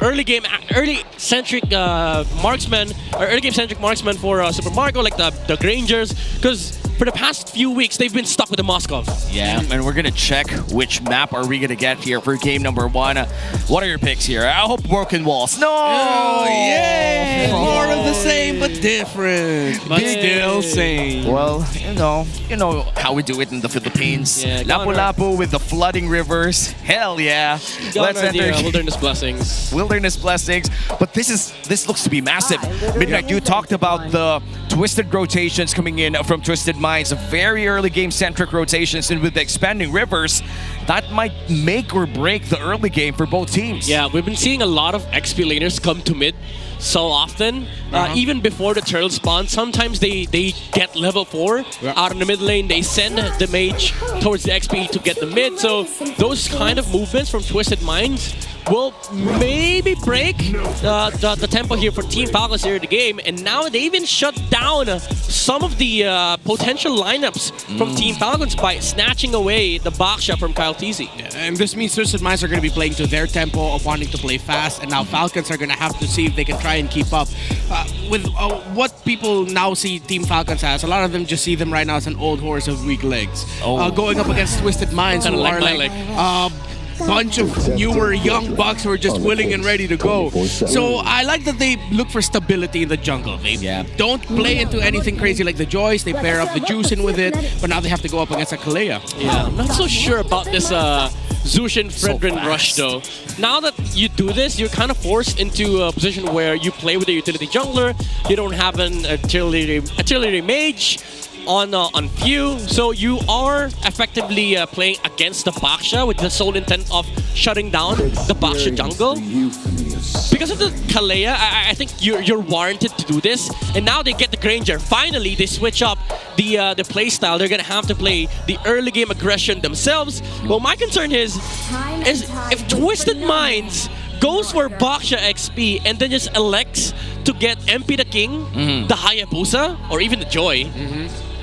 early centric marksman, or early game centric marksman for Super Mario, like the Grangers, because for the past few weeks they've been stuck with the Moskov. Yeah, and we're gonna check which map are we gonna get here for game number 1. What are your picks here? I hope Broken Walls. No! Oh, yay! More of the same, but different. But still same. Well, you know how we do it in the Philippines. Yeah, Lapu-Lapu with the flooding rivers. Hell yeah! Let's enter Wilderness Blessings. Wilderness Blessings. But this looks to be massive. Midnight, you talked about the twisted rotations coming in from Twisted Minds, very early game centric rotations, and with the expanding rivers, that might make or break the early game for both teams. Yeah, we've been seeing a lot of XP laners come to mid so often. Even before the turtle spawn, sometimes they get level 4 out in the mid lane. They send the mage towards the XP to get the mid. So those kind of movements from Twisted Minds will maybe break the tempo here for Team Falcons here in the game. And now they even shut down some of the potential lineups from Team Falcons by snatching away the Baksha from Kyle TZ. Yeah, and this means Twisted Minds are going to be playing to their tempo of wanting to play fast, and now Falcons are going to have to see if they can try and keep up. With what people now see Team Falcons as, a lot of them just see them right now as an old horse with weak legs. Going up against Twisted Minds, who are like bunch of newer young bucks who are just willing and ready to go. So I like that they look for stability in the jungle. They don't play into anything crazy like the Joyce. They pair up the Juice in with it, but now they have to go up against a Kalea. Yeah, I'm not so sure about this Zushin Fredrin rush though. Now that you do this, you're kind of forced into a position where you play with a utility jungler. You don't have an artillery mage on few, so you are effectively playing against the Baksha with the sole intent of shutting down the Baksha jungle. Because of the Kalea, I think you're warranted to do this. And now they get the Granger. Finally, they switch up the playstyle. They're gonna have to play the early game aggression themselves. Well, my concern is if Twisted Minds goes for Baksha XP and then just elects to get MP the King, the Hayabusa, or even the Joy.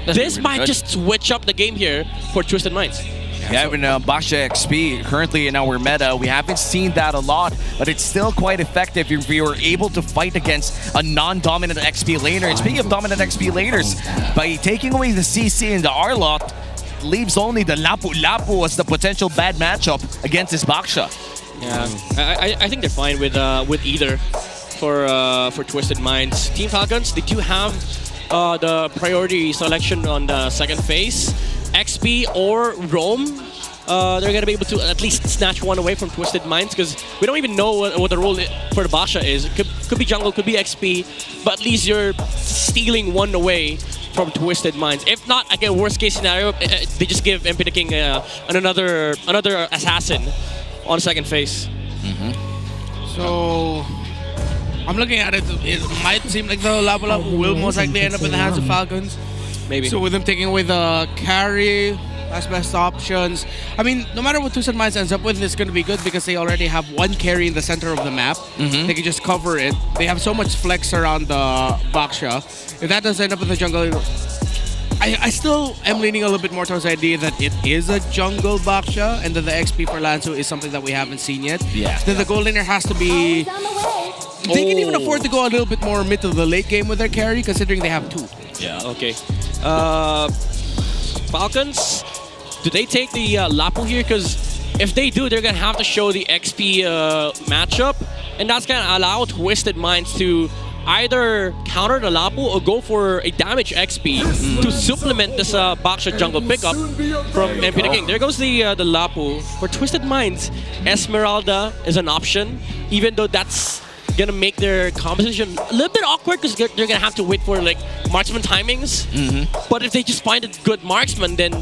This might just switch up the game here for Twisted Minds. Yeah, even Baksha XP currently in our meta, we haven't seen that a lot, but it's still quite effective if you're able to fight against a non-dominant XP laner. And speaking of dominant XP laners, by taking away the CC and the Arlot, leaves only the Lapu-Lapu as the potential bad matchup against this Baksha. Yeah, I think they're fine with either for Twisted Minds. Team Falcons, they do have the priority selection on the second phase. XP or Roam, they're going to be able to at least snatch one away from Twisted Minds, because we don't even know what the role for the Baksha is. It could be jungle, could be XP, but at least you're stealing one away from Twisted Minds. If not, again, worst case scenario, they just give MP the King another assassin on second phase. So I'm looking at it, it might seem like the Lapu-Lapu will most likely end up in the hands of Falcons. Maybe. So with them taking away the carry, that's best options. I mean, no matter what Twisted Minds ends up with, it's going to be good because they already have one carry in the center of the map. They can just cover it. They have so much flex around the Baksha. If that does end up in the jungle, I still am leaning a little bit more towards the idea that it is a jungle Baksha, and that the XP for Lanzu is something that we haven't seen yet. Then the gold laner has to be... They can even afford to go a little bit more mid to the late game with their carry, considering they have 2. Yeah, okay. Falcons, do they take the Lapu here? Because if they do, they're going to have to show the XP matchup, and that's going to allow Twisted Minds to either counter the Lapu or go for a damage XP to supplement this Baksha jungle pickup from MP the King. There goes the Lapu. For Twisted Minds, Esmeralda is an option, even though that's gonna make their composition a little bit awkward because they're gonna have to wait for like marksman timings. But if they just find a good marksman, then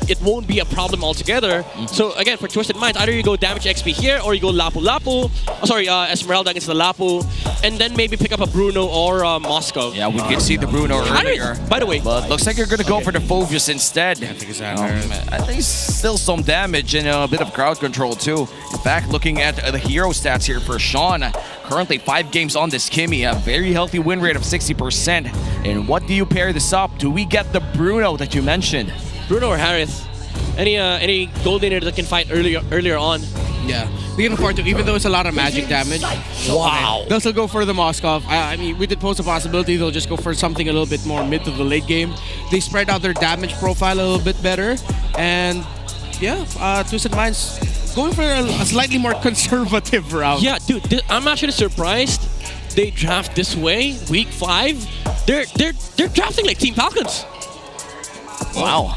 it won't be a problem altogether. So again, for Twisted Minds, either you go damage XP here or you go Lapu-Lapu. Esmeralda against the Lapu, and then maybe pick up a Bruno or a Moscow. Yeah, we could see the Bruno earlier. By the way, but looks like you're gonna go for the Phoebus instead. I think it's that. I think still some damage and a bit of crowd control too. In fact, looking at the hero stats here for Sean, currently 5 games on this Kimmy, a very healthy win rate of 60%. And what do you pair this up? Do we get the Bruno that you mentioned? Bruno or Harith? Any gold laner that can fight earlier on? Yeah, they can afford to, even though it's a lot of magic damage. Wow. They'll still go for the Moskov. I mean, we did pose a possibility they'll just go for something a little bit more mid to the late game. They spread out their damage profile a little bit better. And yeah, Twisted Minds going for a slightly more conservative route. Yeah, dude, I'm actually surprised they draft this way, week 5. They're drafting like Team Falcons. Wow.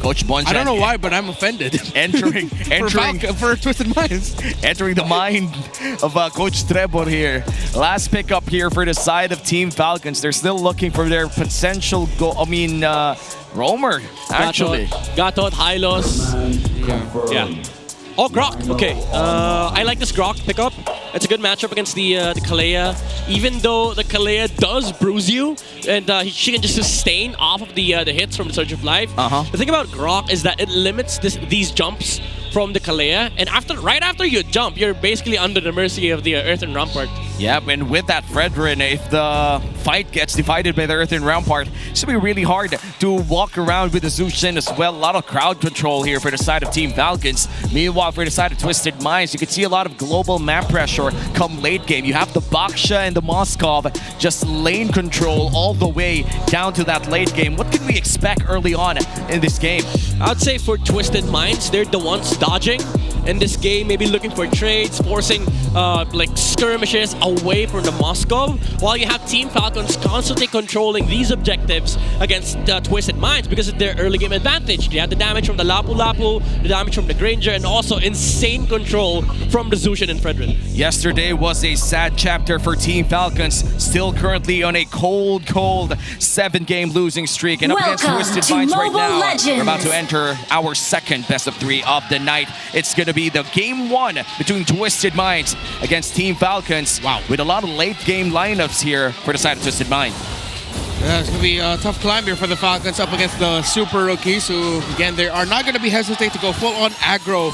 Coach Bonjan. I don't know why, but I'm offended. Entering for Twisted Minds. Entering the mind of Coach Trebor here. Last pickup here for the side of Team Falcons. They're still looking for their potential goal. I mean, roamer, actually. Gatot, Hylos. Yeah. Oh, Grok. Okay. I like this Grok pickup. It's a good matchup against the Kalea. Even though the Kalea does bruise you, and she can just sustain off of the hits from the Surge of Life. The thing about Grok is that it limits these jumps from the Kalea, and right after you jump, you're basically under the mercy of the Earthen Rampart. Yep, and with that Fredrin, if the fight gets divided by the Earthen Rampart, it's going to be really hard to walk around with the Zushin as well. A lot of crowd control here for the side of Team Falcons. Meanwhile, for the side of Twisted Minds, you can see a lot of global map pressure come late game. You have the Baksha and the Moskov just lane control all the way down to that late game. What can we expect early on in this game? I'd say for Twisted Minds, they're the ones dodging in this game, maybe looking for trades, forcing like skirmishes away from the Moskov, while you have Team Falcons constantly controlling these objectives against Twisted Minds because of their early game advantage. They have the damage from the Lapu Lapu, the damage from the Granger, and also insane control from the Zushin and Fredrin. Yesterday was a sad chapter for Team Falcons, still currently on a cold 7-game losing streak, and up against Twisted Minds right now. We're about to enter our second best of 3 of the night. It's going to be the game 1 between Twisted Minds against Team Falcons. Wow. With a lot of late game lineups here for the side of Twisted Minds. Yeah, it's going to be a tough climb here for the Falcons up against the Super Rookies, who, again, they are not going to be hesitate to go full-on aggro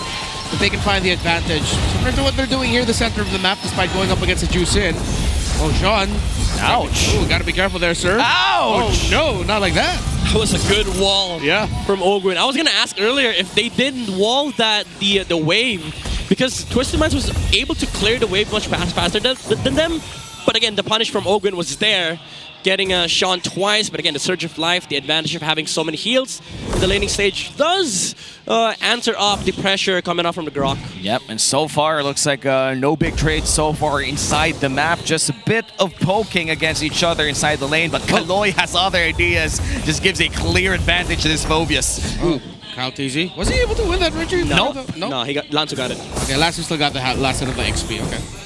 if they can find the advantage. Similar to what they're doing here in the center of the map, despite going up against a Juicin. Oh, Sean. Ouch. Ooh, got to be careful there, sir. Ouch. Oh, no, not like that. That was a good wall from Ogwin. I was going to ask earlier if they didn't wall the wave, because Twisted Minds was able to clear the wave much faster than them. But again, the punish from Ogwin was there, getting Sean twice. But again, the Surge of Life, the advantage of having so many heals in the laning stage does answer off the pressure coming off from the Grok. Yep, and so far it looks like no big trades so far inside the map. Just a bit of poking against each other inside the lane, but Kaloy has other ideas. Just gives a clear advantage to this Phobius. Oh, Kyle TZ. Was he able to win that victory? Nope. No. No, Lanzo got it. Okay, Lanzo still got the last hit of the XP. Okay.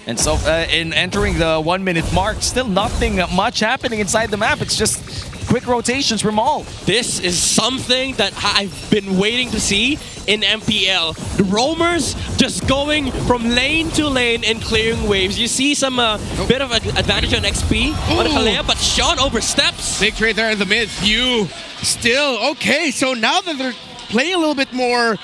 And so in entering the 1-minute mark, still nothing much happening inside the map. It's just quick rotations from all. This is something that I've been waiting to see in MPL. The roamers just going from lane to lane and clearing waves. You see some bit of advantage on XP on the Kalea, but Sean oversteps. Big trade there in the mid. You still okay. So now that they're playing a little bit more,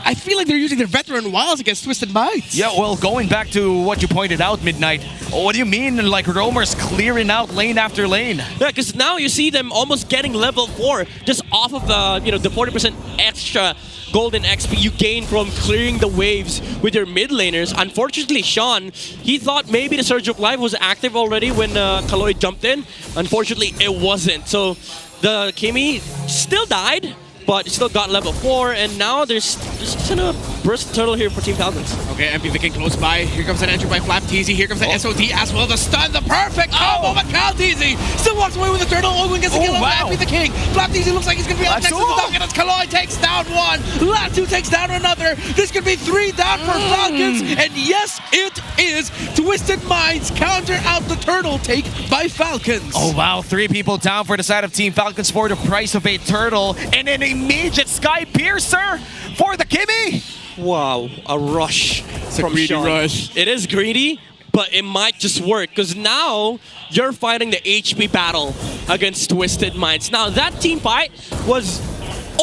I feel like they're using their veteran wilds against Twisted Minds. Yeah, well, going back to what you pointed out, Midnight, what do you mean, like, roamers clearing out lane after lane? Yeah, because now you see them almost getting level 4 just off of the 40% extra golden XP you gain from clearing the waves with your mid laners. Unfortunately, Sean, he thought maybe the Surge of Life was active already when Kaloy jumped in. Unfortunately, it wasn't. So the Kimi still died, but still got level 4, and now there's just a burst turtle here for Team Falcons. Okay, MP the King close by. Here comes an entry by Flap TZ. Here comes the SOD as well. The stun, the perfect combo, but Cal TZ still walks away with the turtle. Ogwin gets a kill on MP the King. Flap TZ looks like he's going to be up next to the Falcon as Kaloy takes down one. Latu takes down another. This could be 3 down for Falcons, and yes, it is. Twisted Minds counter out the turtle take by Falcons. Oh wow, 3 people down for the side of Team Falcons for the price of a turtle, and an immediate Sky Piercer for the Kimi. Wow, a rush from greedy Sean. rush. It is greedy, but it might just work, because now you're fighting the HP battle against Twisted Minds. Now, that team fight was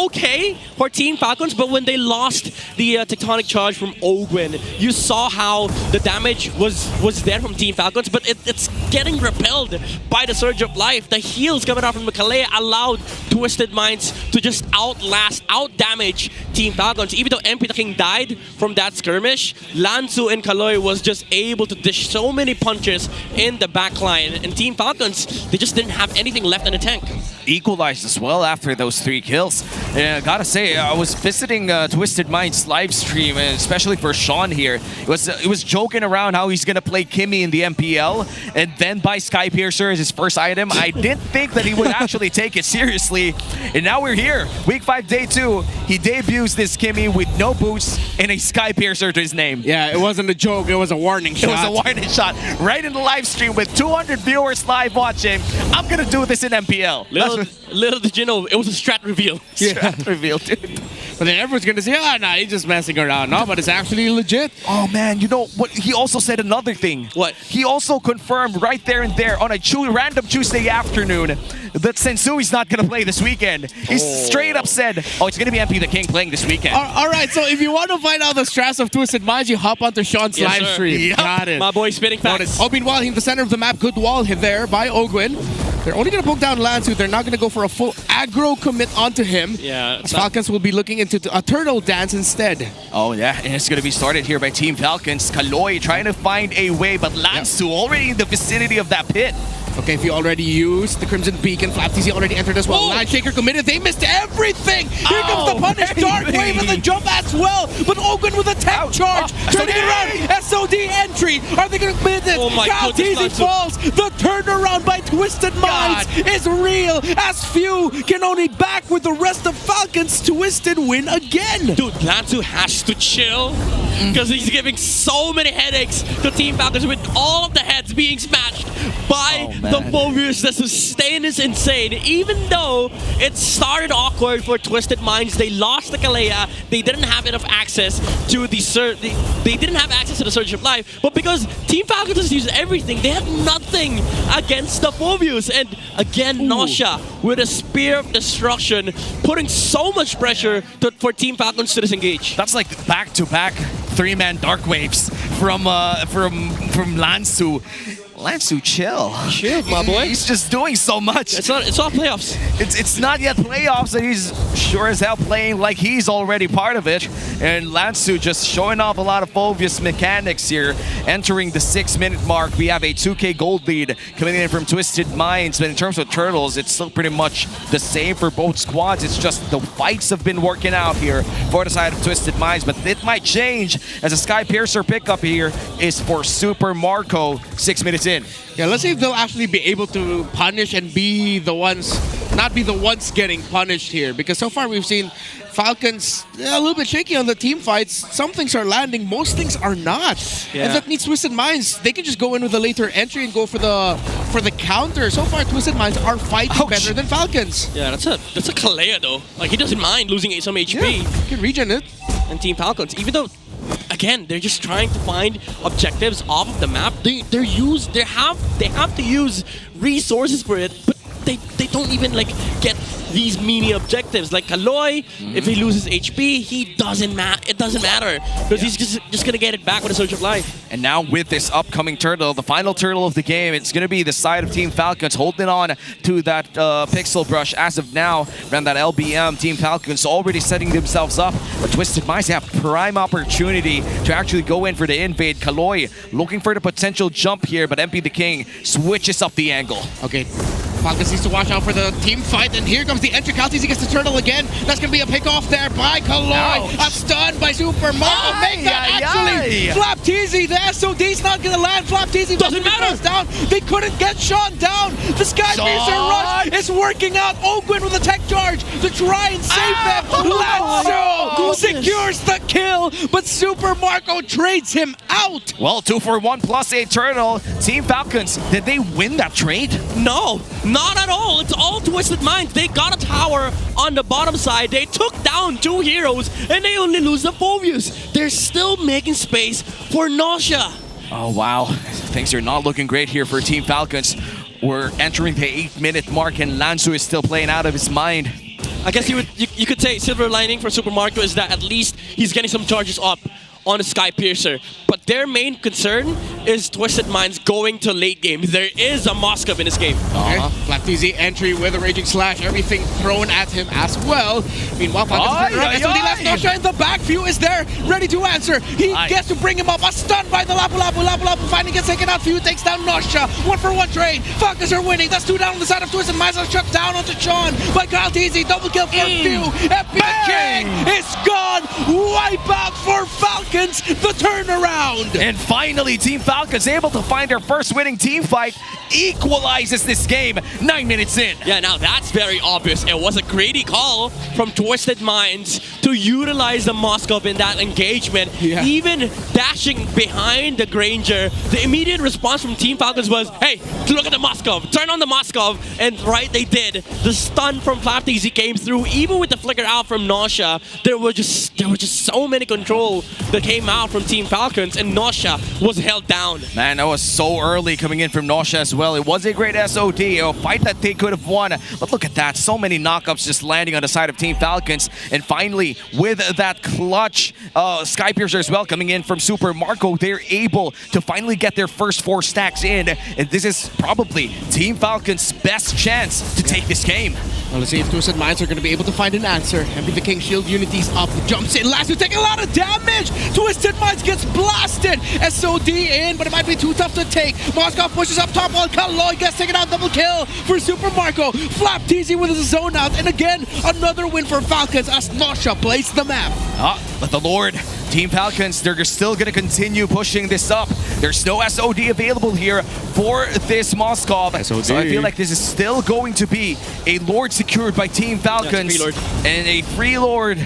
okay for Team Falcons, but when they lost the tectonic charge from Ogwin, you saw how the damage was there from Team Falcons, but it's getting repelled by the Surge of Life. The heals coming out from Kalea allowed Twisted Minds to just out-damage Team Falcons. Even though MP the King died from that skirmish, Lansu and Kaloy was just able to dish so many punches in the backline, and Team Falcons, they just didn't have anything left in the tank. Equalized as well after those 3 kills. And gotta say, I was visiting Twisted Minds live stream, and especially for Sean here. It was joking around how he's gonna play Kimmy in the MPL and then buy Skypiercer as his first item. I didn't think that he would actually take it seriously. And now we're here. Week 5, day 2. He debuts this Kimmy with no boots and a Skypiercer to his name. Yeah, it wasn't a joke. It was a warning shot. It was a warning shot right in the live stream with 200 viewers live watching. I'm gonna do this in MPL. Little did you know, it was a strat reveal. Strat reveal, dude. But then everyone's gonna say, oh, nah, he's just messing around. No, but it's actually legit. Oh, man, you know what? He also said another thing. What? He also confirmed right there and there on a random Tuesday afternoon that Sensui's not going to play this weekend. He straight up said, oh, it's going to be MP the King playing this weekend. All right, so if you want to find out the strats of Twisted Minds, you hop onto Sean's live stream. Yep. Got it. My boy spitting facts. Oh, meanwhile, in the center of the map, good wall hit there by Ogwin. They're only going to poke down Lansu. They're not going to go for a full aggro commit onto him. Yeah. Falcons will be looking into a turtle dance instead. Oh, yeah, and it's going to be started here by Team Falcons. Kaloy trying to find a way, but Lansu already in the vicinity of that pit. Okay, if you already used the Crimson Beacon, Flap TC already entered as well. Line Shaker committed. They missed everything. Here comes the punish. Dark Wave and the jump as well. But Ogwin with a tech charge. Turning it around. SOD entry. Are they going to commit it? Oh my goodness, falls. The turnaround by Twisted Minds is real. As few can only back with the rest of Falcons. Twisted win again. Dude, Lansu has to chill because he's giving so many headaches to Team Falcons with all of the heads being smashed by the Phobius. The sustain is insane. Even though it started awkward for Twisted Minds, they lost the Kalea. They didn't have enough access to the they didn't have access to the Surge of Life. But because Team Falcons has used everything, they have nothing against the Phobius. And again, Nausea with a Spear of Destruction, putting so much pressure for Team Falcons to disengage. That's like back-to-back 3-man Dark Waves from Lansu. Lansu, chill. Chill, my boy. He's just doing so much. It's not playoffs. It's not yet playoffs, and he's sure as hell playing like he's already part of it. And Lansu just showing off a lot of Phobius mechanics here. Entering the 6-minute mark, we have a 2K gold lead coming in from Twisted Minds. But in terms of Turtles, it's still pretty much the same for both squads. It's just the fights have been working out here for the side of Twisted Minds. But it might change as a Skypiercer pickup here is for Super Marco 6 minutes in. Yeah, let's see if they'll actually be able to punish and be the ones, not be the ones getting punished here. Because so far we've seen Falcons a little bit shaky on the team fights. Some things are landing, most things are not. Yeah. And that needs Twisted Minds. They can just go in with a later entry and go for the counter. So far, Twisted Minds are fighting better than Falcons. Yeah, that's a Kalea though. Like he doesn't mind losing some HP. Yeah, you can regen it. And Team Falcons, even though, again, they're just trying to find objectives off of the map. They have to use resources for it, but they don't even like get these mini objectives. Like Kaloy, if he loses HP, it doesn't matter because he's just gonna get it back with a Surge of Life. And now with this upcoming turtle, the final turtle of the game, it's gonna be the side of Team Falcons holding on to that pixel brush as of now. Around that LBM, Team Falcons already setting themselves up. But Twisted Minds have prime opportunity to actually go in for the invade. Kaloy looking for the potential jump here, but MP the King switches up the angle. Okay. Falcons needs to watch out for the team fight, and here comes the entry. Kaltizi gets the turtle again. That's going to be a pick off there by Kaloy. A stun by Super Marco. Make that actually. Flap TZ, the SOD's not going to land. Flap TZ doesn't matter. Down. They couldn't get Sean down. The Skypiercer rush is working out. Ogwin with a tech charge to try and save them. Lansu secures the kill, but Super Marco trades him out. Well, 2 for 1 plus a turtle. Team Falcons, did they win that trade? No, not at all. It's all Twisted Minds. They got a tower on the bottom side. They took down 2 heroes, and they only lose the Phobius. They're still making space for Nausea. Oh, wow. Things are not looking great here for Team Falcons. We're entering the 8-minute mark, and Lansu is still playing out of his mind. I guess you could say silver lining for Super Marco is that at least he's getting some charges up on a Sky Piercer. But their main concern is Twisted Minds going to late game. There is a Moskov in this game. Okay. FlapTZ entry with a Raging Slash, everything thrown at him as well. Meanwhile, Falcon's SOD left Nosha in the back. Few is there, ready to answer. He gets to bring him up. A stun by the Lapu Lapu. Lapu Lapu finally gets taken out. Few takes down Nosha. 1-for-1 trade. Falcons are winning. That's 2 down on the side of Twisted Minds. Shut down onto Sean by FlapTZ. Double kill for Few. FP the King is gone. Wipe out for Falcons. The turnaround. And finally, Team Falcon's able to find their first winning team fight, equalizes this game 9 minutes in. Yeah, now that's very obvious. It was a greedy call from Twisted Minds to utilize the Moskov in that engagement. Yeah. Even dashing behind the Granger, the immediate response from Team Falcons was, hey, look at the Moskov, turn on the Moskov. And right, they did. The stun from FlapTZ came through. Even with the flicker out from Nosha, there were just so many control that came out from Team Falcons, and Nosha was held down. Man, that was so early coming in from Nosha as well. It was a great SOD, a fight that they could have won. But look at that, so many knockups just landing on the side of Team Falcons. And finally, with that clutch Sky Piercer as well coming in from Super Marco, they're able to finally get their first 4 stacks in. And this is probably Team Falcons' best chance to take this game. Well, let's see if Twisted Minds are going to be able to find an answer. MP the King shield unity's up, jumps in, last to take a lot of damage. Twisted Minds gets blasted. SOD in, but it might be too tough to take. Moskov pushes up top while Kaloy gets taken out. Double kill for Super Marco. FlapTZ with his zone out, and again another win for Falcons as Nosha plays the map. But the Lord, Team Falcons, they're still going to continue pushing this up. There's no SOD available here for this Moskov. SOD. So I feel like this is still going to be a Lord secured by Team Falcons. And a free Lord.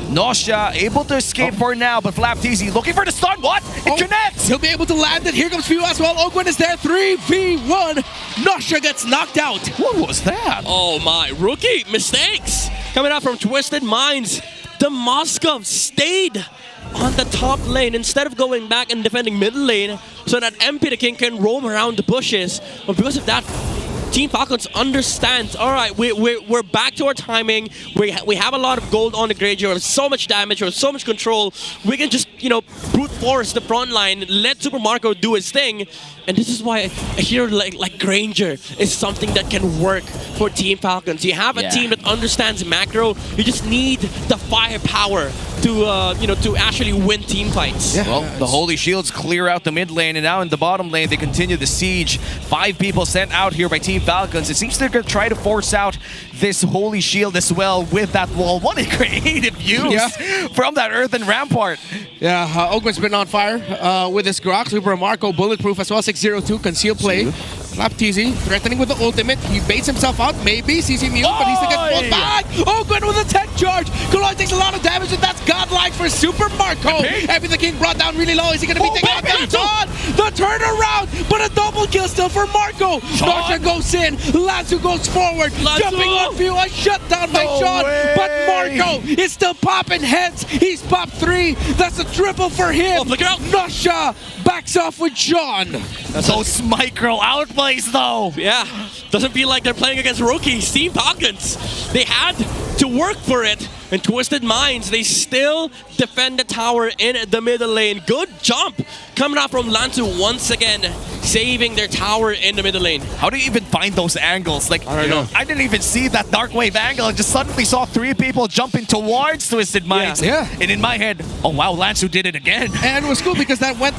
Nosha able to escape for now, but FlapTZ looking for the stun. What? It connects! He'll be able to land it. Here comes Few as well. Ogwen is there. 3v1. Nosha gets knocked out. What was that? Oh my, rookie mistakes coming out from Twisted Minds. The Moskov stayed on the top lane instead of going back and defending mid lane so that MP the King can roam around the bushes. But because of that, Team Falcons understands, all right, we're back to our timing. We have a lot of gold on the Granger. We have so much damage. We have so much control. We can just, brute force the front line, let Super Marco do his thing. And this is why I hear like Granger is something that can work for Team Falcons. You have a team that understands macro. You just need the firepower to actually win team fights. Yeah. Well, the Holy Shields clear out the mid lane, and now in the bottom lane they continue the siege. 5 people sent out here by Team Falcons. It seems they're going to try to force out this Holy Shield as well with that wall. What a creative use from that earthen rampart. Yeah, Ogwen's been on fire with his Grok. Super Marco bulletproof as well. 602 conceal play. FlapTZ threatening with the ultimate. He baits himself out. Maybe CC Mew, but he's gonna get pulled back. Ogwen with a tech charge. Kaloy takes a lot of damage, and that's godlike for Super Marco. MP the King brought down really low. Is he gonna be taken out? That's on the turnaround, but a double kill still for Marco. Nosha goes in. Lanzu goes forward. Jumping on Few. A shutdown by Sean. But Marco is still popping heads. He's popped 3. That's a triple for him. Nosha backs off with Sean. Those micro outplays though. Yeah, doesn't feel like they're playing against rookies. Team Falcons, they had to work for it. And Twisted Minds, they still defend the tower in the middle lane. Good jump coming out from Lantu once again, saving their tower in the middle lane. How do you even find those angles? Like, I don't know. I didn't even see that dark wave angle. I just suddenly saw 3 people jumping towards Twisted Minds. Yeah. And in my head, oh wow, Lanzu did it again. And it was cool because that went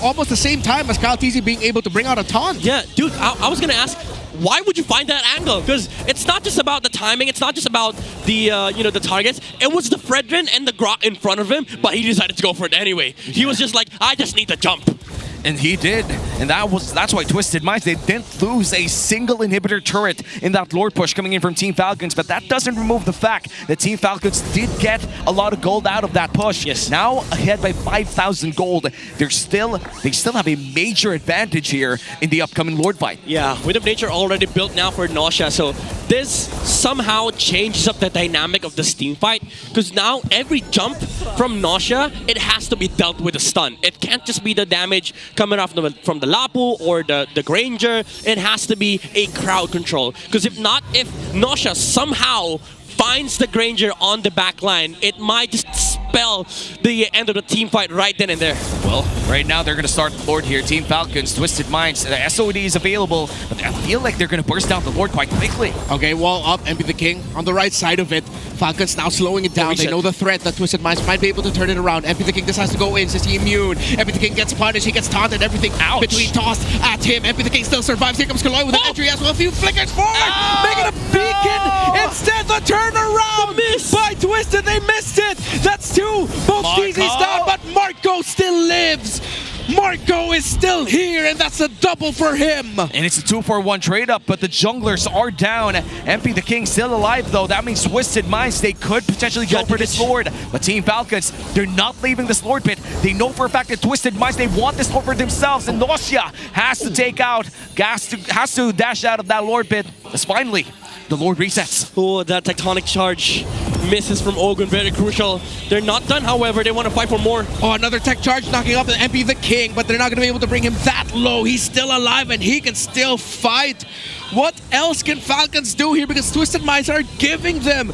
almost the same time as FlapTZ being able to bring out a taunt. Yeah, dude, I was gonna ask, why would you find that angle? Because it's not just about the timing, it's not just about the the targets. It was the Fredrin and the Grok in front of him, but he decided to go for it anyway. He was just like, I just need to jump. And he did. And that's why Twisted Minds, they didn't lose a single inhibitor turret in that Lord push coming in from Team Falcons. But that doesn't remove the fact that Team Falcons did get a lot of gold out of that push. Yes. Now ahead by 5,000 gold. They still have a major advantage here in the upcoming Lord fight. Yeah, Wind of Nature already built now for Nosha, so this somehow changes up the dynamic of this team fight. Because now every jump from Nosha, it has to be dealt with a stun. It can't just be the damage coming off from the Lapu or the Granger. It has to be a crowd control. Because if not, if Nosha somehow finds the Granger on the back line, it might just spell the end of the team fight right then and there. Well, right now they're going to start the Lord here. Team Falcons, Twisted Minds, the SOD is available, but I feel like they're going to burst down the Lord quite quickly. Okay, wall up, MP the King on the right side of it. Falcons now slowing it down. They know the threat that Twisted Minds might be able to turn it around. MP the King decides to go in. Is he immune? MP the King gets punished. He gets taunted. Everything between tossed at him. MP the King still survives. Here comes Kaloy with an entry as well. A few flickers forward. Making a beacon. Instead, the turnaround by Twisted. They missed it. That's two. Both Teasy's down, but Marco still lives. Marco is still here, and that's a double for him. And it's a 2-for-1 trade-up, but the junglers are down. MP the King still alive, though. That means Twisted Minds, they could potentially go for this Lord. But Team Falcons, they're not leaving this Lord pit. They know for a fact that Twisted Minds, they want this Lord for themselves. And Nausea has to take out, has to dash out of that Lord pit. As finally, the Lord resets. Oh, that tectonic charge misses from Ogun, very crucial. They're not done, however. They want to fight for more. Oh, another tech charge knocking up the MP the King, but they're not going to be able to bring him that low. He's still alive and he can still fight. What else can Falcons do here? Because Twisted Minds are giving them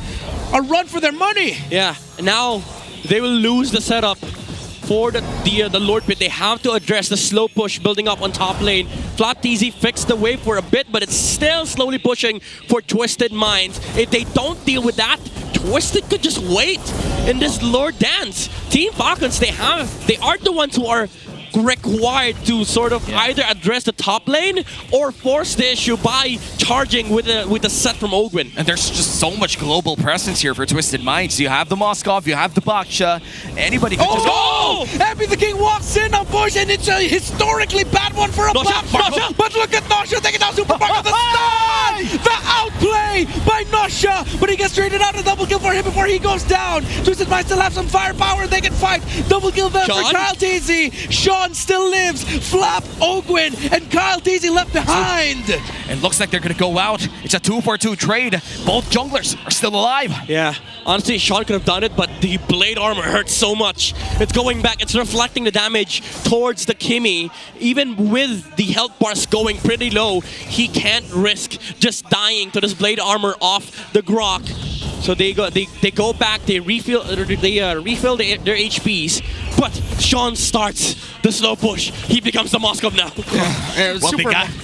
a run for their money. Yeah, now they will lose the setup for the Lord pit. They have to address the slow push building up on top lane. Flap TZ fixed the wave for a bit, but it's still slowly pushing for Twisted Minds. If they don't deal with that, Twisted could just wait in this Lord dance. Team Falcons, they are the ones who are required to sort of either address the top lane or force the issue by charging with a set from Ogwin. And there's just so much global presence here for Twisted Minds. You have the Moskov, you have the Baksha. Anybody could just... Oh! MP the King walks in on push, and it's a historically bad one for a Baksha. But look at Nausea taking down Super Marco. The stun! The outplay by Nausea, but he gets traded out. A double kill for him before he goes down. Twisted Minds still have some firepower. They can fight. Double kill there for Kyle TZ. Sean still lives. Flap, Ogwin, and Kyle TZ left behind. It looks like they're going to go out. It's a 2-for-2 trade. Both junglers are still alive. Yeah, honestly, Sean could have done it, but the blade armor hurts so much. It's going back. It's reflecting the damage towards the Kimmy. Even with the health bars going pretty low, he can't risk just dying to this blade armor off the Grok. So they go back, they refill their HPs, but Sean starts the slow push. He becomes the Moskov now. Well,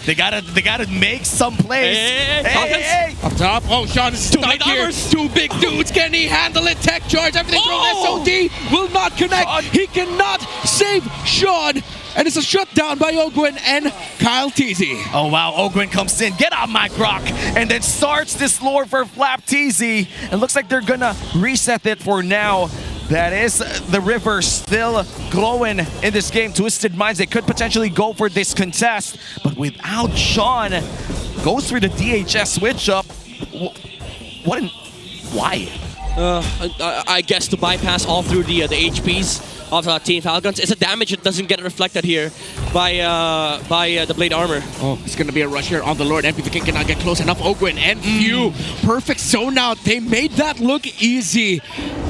they gotta make some plays. Hey. Up top, oh, Sean is stuck here. Two big dudes, can he handle it? Tech charge, everything thrown. SOD will not connect. Sean. He cannot save Sean. And it's a shutdown by Ogwin and Kyle TZ. Oh wow, Ogwin comes in, get out my Grok, and then starts this lore for Flap TZ. It looks like they're gonna reset it for now. That is the river still glowing in this game. Twisted Minds, they could potentially go for this contest, but without Sean, goes for the DHS switch up. Why? I guess to bypass all through the HPs of Team Falcons. It's a damage that doesn't get reflected here by the blade armor. Oh, it's going to be a rush here on the Lord. MP the King cannot get close enough. Ogwin and Few. Perfect zone out. They made that look easy.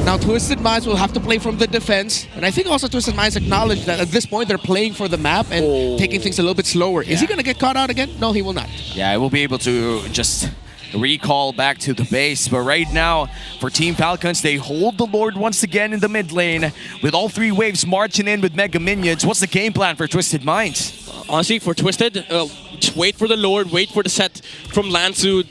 Now Twisted Minds will have to play from the defense. And I think also Twisted Minds acknowledge that at this point they're playing for the map and taking things a little bit slower. Is he going to get caught out again? No, he will not. Yeah, I will be able to just recall back to the base, but right now for Team Falcons, they hold the Lord once again in the mid lane with all three waves marching in with Mega Minions. What's the game plan for Twisted Minds? Honestly, for Twisted, just wait for the Lord, wait for the set from Lansu,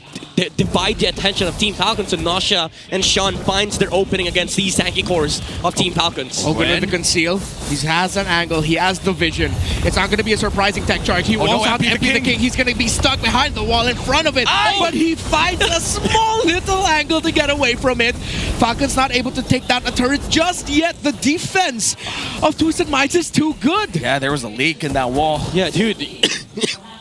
divide the attention of Team Falcons, and Nausea and Sean finds their opening against these tanky cores of Team Falcons. Ogwin with the conceal. He has an angle, he has the vision. It's not going to be a surprising tech charge. He walks out MP the King. He's going to be stuck behind the wall in front of it, but he finds a small little angle to get away from it. Falcon's not able to take down a turret just yet. The defense of Twisted Minds is too good. Yeah, there was a leak in that wall. Yeah, dude.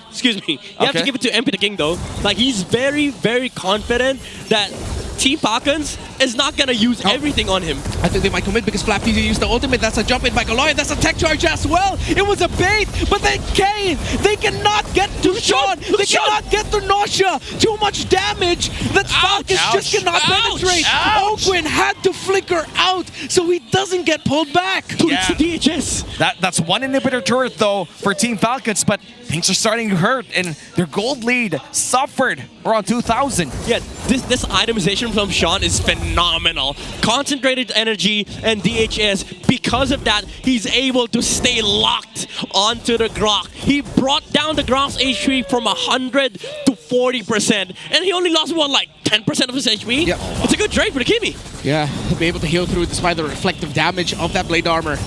Excuse me. You have to give it to MP the King, though. Like, he's very, very confident that Team Falcons is not gonna use everything on him. I think they might commit because Flap TZ used the ultimate. That's a jump in by Galoy. That's a tech charge as well. It was a bait, but then Kane, they cannot get to Sean. They cannot get to Nausea. Too much damage that Falcon just cannot penetrate. Oakwin had to flicker out so he doesn't get pulled back. Yeah. It's DHS. That's one inhibitor turret though for Team Falcons, but things are starting to hurt and their gold lead suffered around 2,000. Yeah, this itemization from Sean is phenomenal. Concentrated energy and DHS. Because of that, he's able to stay locked onto the Grok. He brought down the Grok's HP from 100 to 40%, and he only lost what, like 10% of his HP? Yep. It's a good trade for the Kimi. Yeah, he'll be able to heal through despite the reflective damage of that blade armor.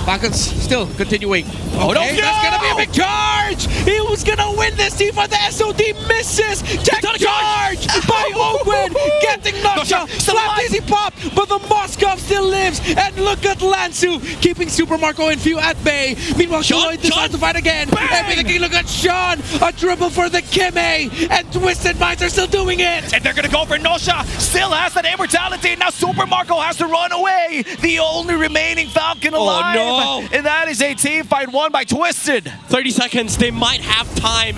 Falcons still continuing. Oh, no, that's gonna be a big charge! He was gonna win this team, but the SOD misses! Tech charge by Oakwin! Getting Nausea! Slap easy pop, but the Moskov still lives! And look at Lansu keeping Super Marco and Few at bay. Meanwhile, Lloyd decides to fight again. Everything, look at Sean! A dribble for the Kime! And Twisted Minds are still doing it! And they're gonna go for Nausea. Still has that immortality. Now Super Marco has to run away. The only remaining Falcon alive. Oh no! And that is a team fight won by Twisted. 30 seconds, they might have time.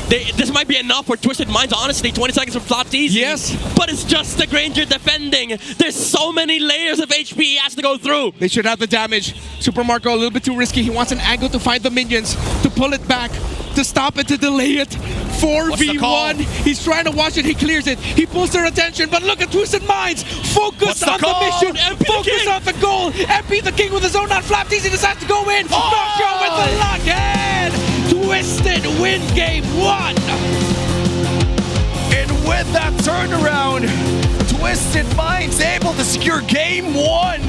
This might be enough for Twisted Minds, honestly. 20 seconds from Flop easy. Yes. But it's just the Granger defending. There's so many layers of HP he has to go through. They should have the damage. Super Marco a little bit too risky. He wants an angle to find the minions, to pull it back, to stop it, to delay it. 4v1. He's trying to watch it. He clears it. He pulls their attention. But look at Twisted Minds. Focus on the mission. Focus on the goal. MP the king with his own on Flap TZ decides to go in. Nausea with the lockhead. Twisted win game 1. And with that turnaround, Twisted Minds able to secure game 1.